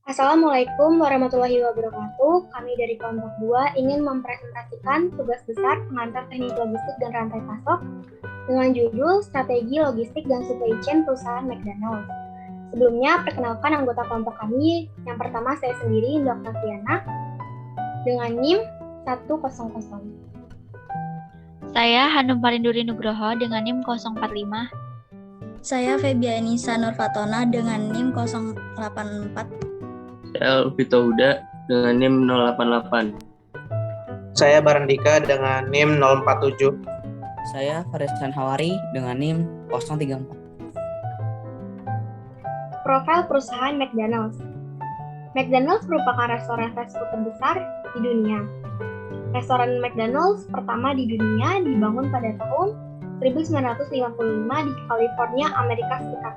Assalamualaikum warahmatullahi wabarakatuh. Kami dari kelompok 2 ingin mempresentasikan tugas besar pengantar teknik logistik dan rantai pasok dengan judul Strategi Logistik dan Supply Chain Perusahaan McDonald's. Sebelumnya, perkenalkan anggota kelompok kami. Yang pertama, saya sendiri, Indra Oktaviana, dengan NIM 100. Saya Hanum Parinduri Nugroho dengan NIM 045. Saya Febianisa Nurfatona dengan NIM 084. Saya Vito Huda dengan NIM 088. Saya Barandika dengan NIM 047. Saya Farizan Hawari dengan NIM 034. Profil perusahaan McDonald's. McDonald's merupakan restoran fast food terbesar di dunia. Restoran McDonald's pertama di dunia dibangun pada tahun 1955 di California, Amerika Serikat.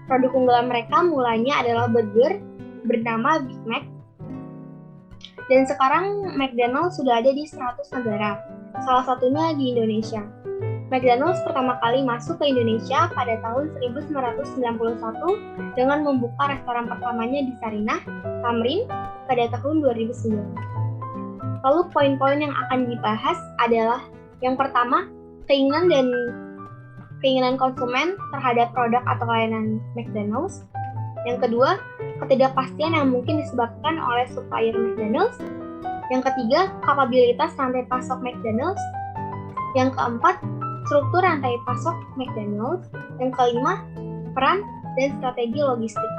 Produk unggulan mereka mulanya adalah burger bernama Big Mac. Dan sekarang McDonald's sudah ada di 100 negara, salah satunya di Indonesia. McDonald's pertama kali masuk ke Indonesia pada tahun 1991 dengan membuka restoran pertamanya di Sarinah, Tamrin pada tahun 2009. Lalu poin-poin yang akan dibahas adalah yang pertama, keinginan konsumen terhadap produk atau layanan McDonald's. Yang kedua, ketidakpastian yang mungkin disebabkan oleh supplier McDonald's. Yang ketiga, kapabilitas rantai pasok McDonald's. Yang keempat, struktur rantai pasok McDonald's. Yang kelima, peran dan strategi logistik.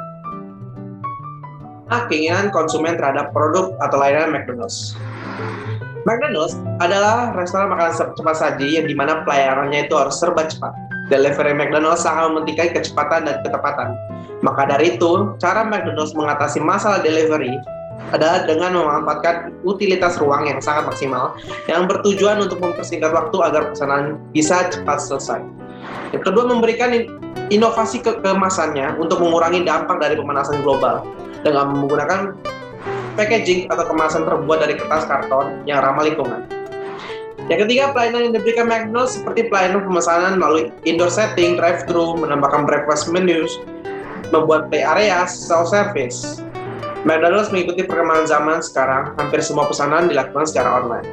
Keinginan konsumen terhadap produk atau layanan McDonald's. McDonald's adalah restoran makanan cepat saji yang dimana pelayanannya itu harus serba cepat. Delivery McDonald's sangat mementingkan kecepatan dan ketepatan. Maka dari itu, cara McDonald's mengatasi masalah delivery adalah dengan memanfaatkan utilitas ruang yang sangat maksimal yang bertujuan untuk mempersingkat waktu agar pesanan bisa cepat selesai. Yang kedua, memberikan inovasi kemasannya untuk mengurangi dampak dari pemanasan global dengan menggunakan packaging atau kemasan terbuat dari kertas karton yang ramah lingkungan. Yang ketiga, pelayanan yang diberikan McDonald's seperti pelayanan pemesanan melalui indoor setting, drive-thru, menambahkan breakfast menus, membuat play area, self-service. McDonald's mengikuti perkembangan zaman sekarang, hampir semua pesanan dilakukan secara online.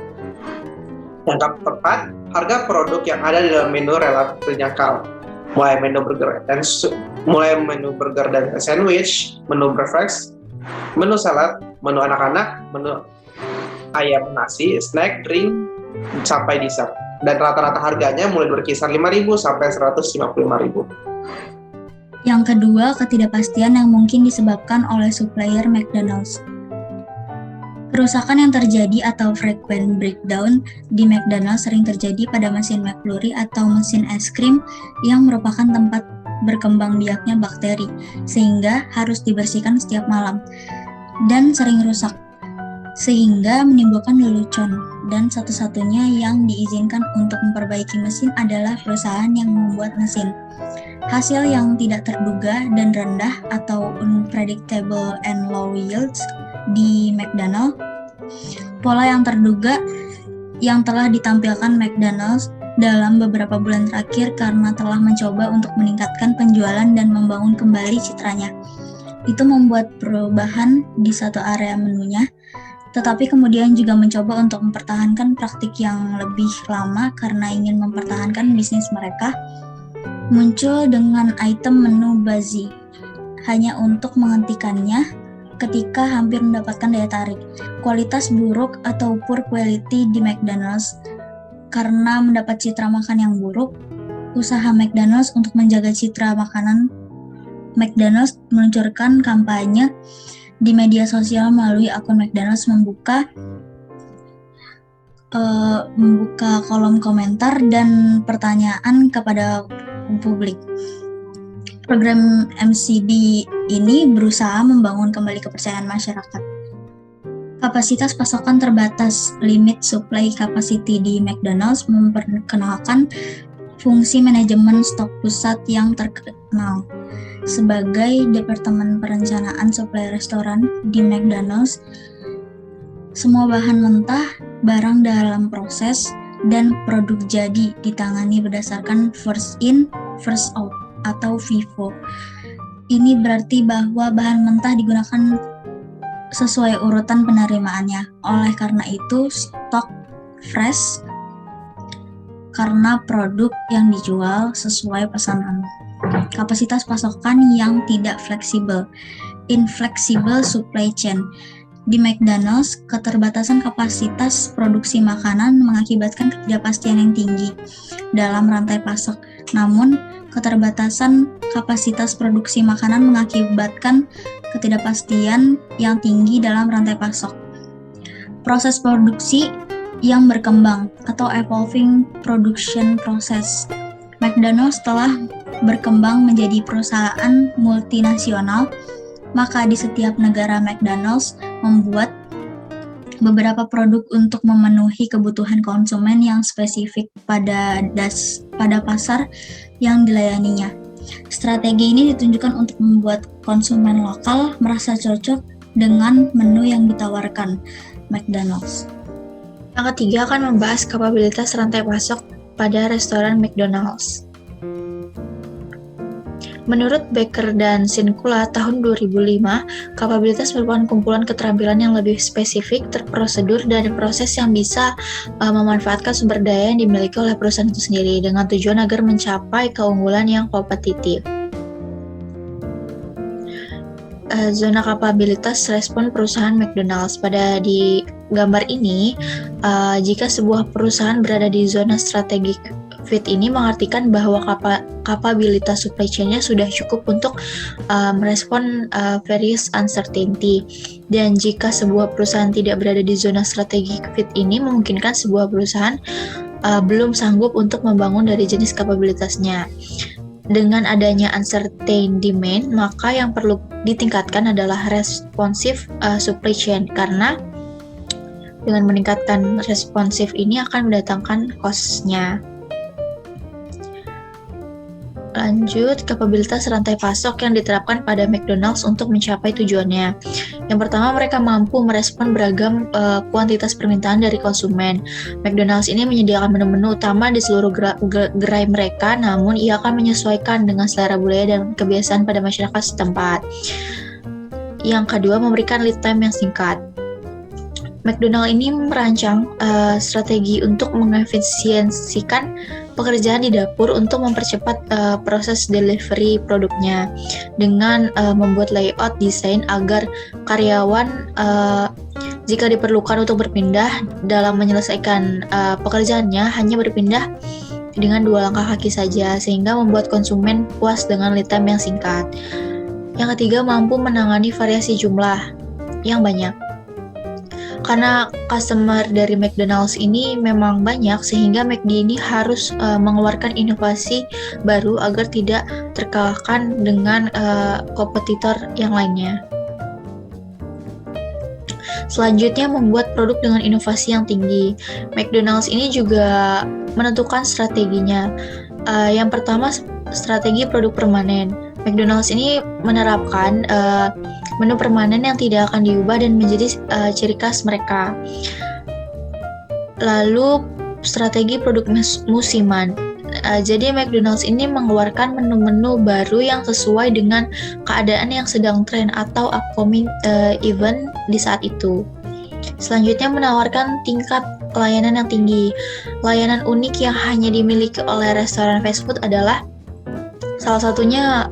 Yang tepat, harga produk yang ada di dalam menu relatif terjangkau, mulai menu burger dan sandwich, menu breakfast, menu salad, menu anak-anak, menu ayam nasi, snack, drink, sampai dessert. Dan rata-rata harganya mulai berkisar 5.000 sampai 155.000. Yang kedua, ketidakpastian yang mungkin disebabkan oleh supplier McDonald's. Kerusakan yang terjadi atau frequent breakdown di McDonald's sering terjadi pada mesin McFlurry atau mesin es krim yang merupakan tempat berkembang biaknya bakteri, sehingga harus dibersihkan setiap malam dan sering rusak, sehingga menimbulkan lelucon. Dan satu-satunya yang diizinkan untuk memperbaiki mesin adalah perusahaan yang membuat mesin. Hasil yang tidak terduga dan rendah atau unpredictable and low yields di McDonald's. Pola yang terduga yang telah ditampilkan McDonald's dalam beberapa bulan terakhir karena telah mencoba untuk meningkatkan penjualan dan membangun kembali citranya. Itu membuat perubahan di satu area menunya, tetapi kemudian juga mencoba untuk mempertahankan praktik yang lebih lama karena ingin mempertahankan bisnis mereka. Muncul dengan item menu Bazzi, hanya untuk menghentikannya ketika hampir mendapatkan daya tarik. Kualitas buruk atau poor quality di McDonald's. Karena mendapat citra makan yang buruk, usaha McDonald's untuk menjaga citra makanan, McDonald's meluncurkan kampanye di media sosial melalui akun McDonald's membuka kolom komentar dan pertanyaan kepada publik. Program MCD ini berusaha membangun kembali kepercayaan masyarakat. Kapasitas pasokan terbatas, limit supply capacity di McDonald's memperkenalkan fungsi manajemen stok pusat yang terkenal. Sebagai Departemen Perencanaan Suplai Restoran di McDonald's, semua bahan mentah, barang dalam proses, dan produk jadi ditangani berdasarkan first in, first out atau FIFO. ini berarti bahwa bahan mentah digunakan sesuai urutan penerimaannya. Oleh karena itu, stok fresh karena produk yang dijual sesuai pesanan. Kapasitas pasokan yang tidak fleksibel, inflexible supply chain. Di McDonald's, keterbatasan kapasitas produksi makanan mengakibatkan ketidakpastian yang tinggi dalam rantai pasok. Namun, keterbatasan kapasitas produksi makanan mengakibatkan ketidakpastian yang tinggi dalam rantai pasok. Proses produksi yang berkembang atau evolving production process. McDonald's telah berkembang menjadi perusahaan multinasional, maka di setiap negara McDonald's membuat beberapa produk untuk memenuhi kebutuhan konsumen yang spesifik pada pasar yang dilayaninya. Strategi ini ditunjukkan untuk membuat konsumen lokal merasa cocok dengan menu yang ditawarkan McDonald's. Yang ketiga akan membahas kapabilitas rantai pasok pada restoran McDonald's. Menurut Becker dan Sinkula tahun 2005, kapabilitas merupakan kumpulan keterampilan yang lebih spesifik, terprosedur, dan proses yang bisa memanfaatkan sumber daya yang dimiliki oleh perusahaan itu sendiri dengan tujuan agar mencapai keunggulan yang kompetitif. Zona kapabilitas respon perusahaan McDonald's. Pada di gambar ini, jika sebuah perusahaan berada di zona strategik fit ini mengartikan bahwa kapabilitas supply chain-nya sudah cukup untuk merespon various uncertainty. Dan jika sebuah perusahaan tidak berada di zona strategic fit ini, memungkinkan sebuah perusahaan belum sanggup untuk membangun dari jenis kapabilitasnya. Dengan adanya uncertain demand, maka yang perlu ditingkatkan adalah responsive supply chain, karena dengan meningkatkan responsif ini akan mendatangkan cost-nya. Lanjut, kapabilitas rantai pasok yang diterapkan pada McDonald's untuk mencapai tujuannya. Yang pertama, mereka mampu merespon beragam kuantitas permintaan dari konsumen. McDonald's ini menyediakan menu-menu utama di seluruh gerai mereka, namun ia akan menyesuaikan dengan selera budaya dan kebiasaan pada masyarakat setempat. Yang kedua, memberikan lead time yang singkat. McDonald's ini merancang strategi untuk mengefisiensikan pekerjaan di dapur untuk mempercepat proses delivery produknya dengan membuat layout desain agar karyawan jika diperlukan untuk berpindah dalam menyelesaikan pekerjaannya hanya berpindah dengan 2 langkah kaki saja, sehingga membuat konsumen puas dengan lead time yang singkat. Yang ketiga, mampu menangani variasi jumlah yang banyak. Karena customer dari McDonald's ini memang banyak, sehingga McD ini harus mengeluarkan inovasi baru agar tidak terkalahkan dengan kompetitor yang lainnya. Selanjutnya, membuat produk dengan inovasi yang tinggi. McDonald's ini juga menentukan strateginya. Yang pertama, strategi produk permanen. McDonald's ini menerapkan menu permanen yang tidak akan diubah dan menjadi ciri khas mereka. Lalu, strategi produk musiman. Jadi McDonald's ini mengeluarkan menu-menu baru yang sesuai dengan keadaan yang sedang tren atau upcoming event di saat itu. Selanjutnya, menawarkan tingkat pelayanan yang tinggi. Layanan unik yang hanya dimiliki oleh restoran fast food adalah salah satunya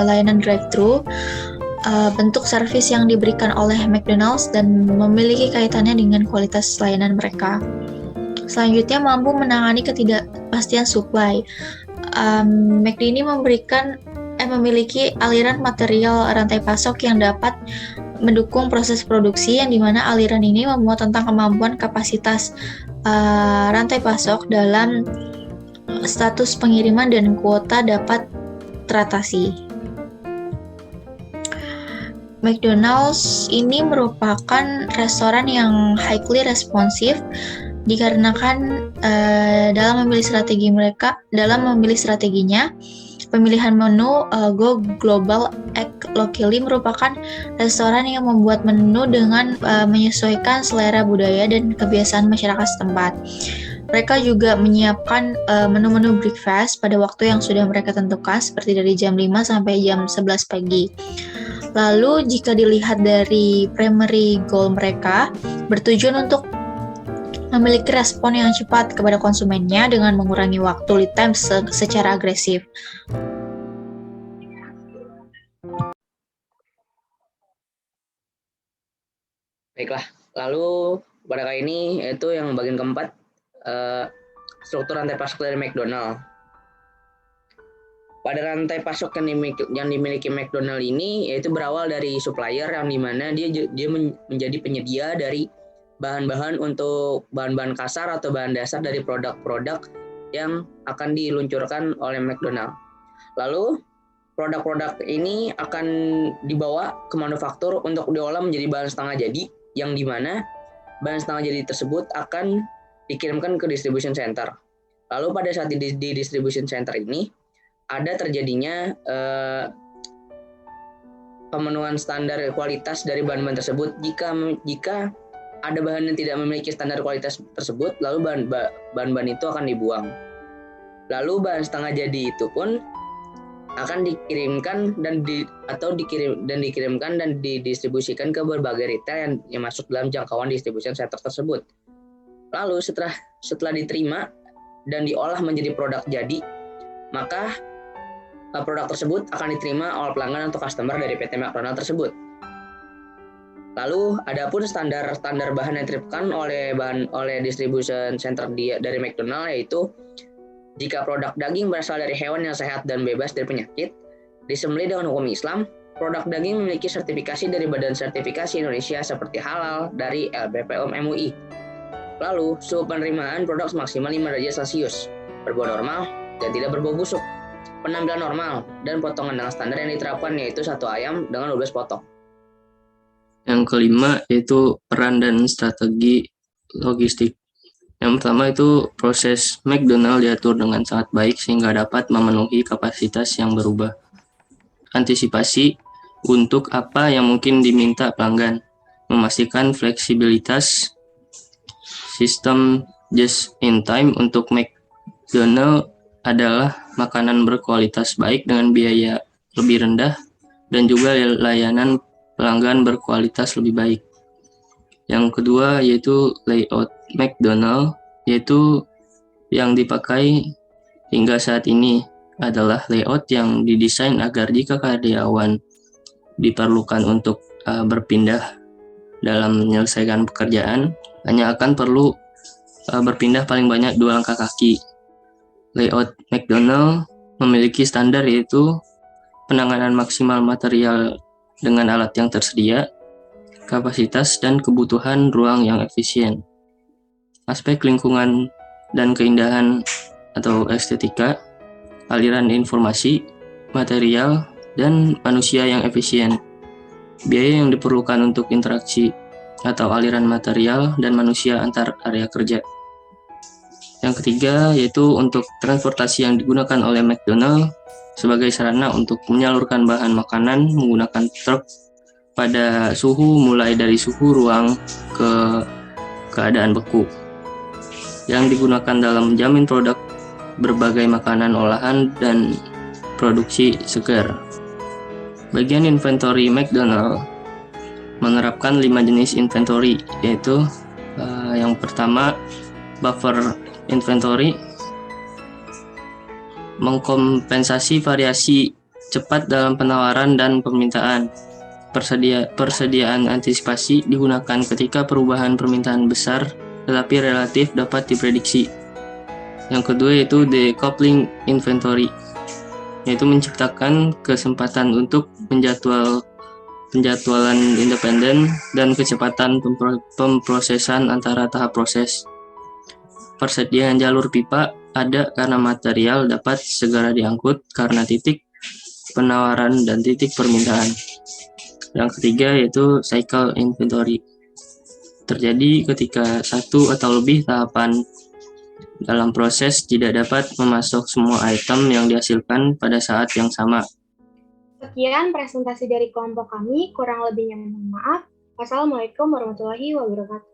layanan drive-thru, bentuk servis yang diberikan oleh McDonald's dan memiliki kaitannya dengan kualitas layanan mereka. Selanjutnya, mampu menangani ketidakpastian supply. McD ini memiliki aliran material rantai pasok yang dapat mendukung proses produksi, yang dimana aliran ini memuat tentang kemampuan kapasitas rantai pasok dalam status pengiriman dan kuota dapat teratasi. McDonald's ini merupakan restoran yang highly responsive dikarenakan dalam memilih strateginya, pemilihan menu Go Global Act Locally merupakan restoran yang membuat menu dengan menyesuaikan selera budaya dan kebiasaan masyarakat setempat. Mereka juga menyiapkan menu-menu breakfast pada waktu yang sudah mereka tentukan, seperti dari jam 5 sampai jam 11 pagi. Lalu jika dilihat dari primary goal mereka, bertujuan untuk memiliki respon yang cepat kepada konsumennya dengan mengurangi waktu lead time secara agresif. Baiklah, lalu pada kali ini yaitu yang bagian keempat, struktur rantai pasok dari McDonald. Pada rantai pasok yang dimiliki McDonald ini yaitu berawal dari supplier yang dimana dia menjadi penyedia dari bahan-bahan untuk bahan-bahan kasar atau bahan dasar dari produk-produk yang akan diluncurkan oleh McDonald. Lalu produk-produk ini akan dibawa ke manufaktur untuk diolah menjadi bahan setengah jadi, yang dimana bahan setengah jadi tersebut akan dikirimkan ke distribution center. Lalu pada saat di distribution center ini ada terjadinya pemenuhan standar kualitas dari bahan-bahan tersebut. Jika ada bahan yang tidak memiliki standar kualitas tersebut, lalu bahan-bahan itu akan dibuang. Lalu bahan setengah jadi itu pun akan dikirimkan dan dikirimkan dan didistribusikan ke berbagai retail yang masuk dalam jangkauan distribution center tersebut. Lalu setelah diterima dan diolah menjadi produk jadi, maka produk tersebut akan diterima oleh pelanggan atau customer dari PT McDonald tersebut. Lalu adapun standar bahan yang diterapkan oleh distribution center dari McDonald, yaitu jika produk daging berasal dari hewan yang sehat dan bebas dari penyakit, disembelih dengan hukum Islam, produk daging memiliki sertifikasi dari Badan Sertifikasi Indonesia seperti halal dari LBPOM MUI. Lalu, suhu penerimaan produk maksimal 5 derajat Celcius, berbau normal dan tidak berbau busuk, penampilan normal, dan potongan dengan standar yang diterapkan yaitu 1 ayam dengan 12 potong. Yang kelima yaitu peran dan strategi logistik. Yang pertama itu proses McDonald diatur dengan sangat baik sehingga dapat memenuhi kapasitas yang berubah. Antisipasi untuk apa yang mungkin diminta pelanggan. Memastikan fleksibilitas sistem just in time untuk McDonald adalah makanan berkualitas baik dengan biaya lebih rendah dan juga layanan pelanggan berkualitas lebih baik. Yang kedua yaitu layout McDonald, yaitu yang dipakai hingga saat ini adalah layout yang didesain agar jika karyawan diperlukan untuk berpindah dalam menyelesaikan pekerjaan, hanya akan perlu berpindah paling banyak 2 langkah kaki. Layout McDonald memiliki standar yaitu penanganan maksimal material dengan alat yang tersedia, kapasitas dan kebutuhan ruang yang efisien. Aspek lingkungan dan keindahan atau estetika, aliran informasi, material, dan manusia yang efisien. Biaya yang diperlukan untuk interaksi atau aliran material dan manusia antar area kerja. Yang ketiga yaitu untuk transportasi yang digunakan oleh McDonald sebagai sarana untuk menyalurkan bahan makanan menggunakan truk pada suhu mulai dari suhu ruang ke keadaan beku, yang digunakan dalam menjamin produk berbagai makanan olahan dan produksi segar. Bagian inventory McDonald menerapkan 5 jenis inventory, yaitu yang pertama buffer inventory, mengkompensasi variasi cepat dalam penawaran dan permintaan. Persediaan antisipasi digunakan ketika perubahan permintaan besar tetapi relatif dapat diprediksi. Yang kedua yaitu decoupling inventory, yaitu menciptakan kesempatan untuk penjadwalan independen dan kecepatan pemrosesan antara tahap proses. Persediaan jalur pipa ada karena material dapat segera diangkut karena titik penawaran dan titik permintaan. Yang ketiga yaitu cycle inventory, terjadi ketika 1 atau lebih tahapan dalam proses tidak dapat memasok semua item yang dihasilkan pada saat yang sama. Sekian presentasi dari kelompok kami, kurang lebihnya mohon maaf. Wassalamualaikum warahmatullahi wabarakatuh.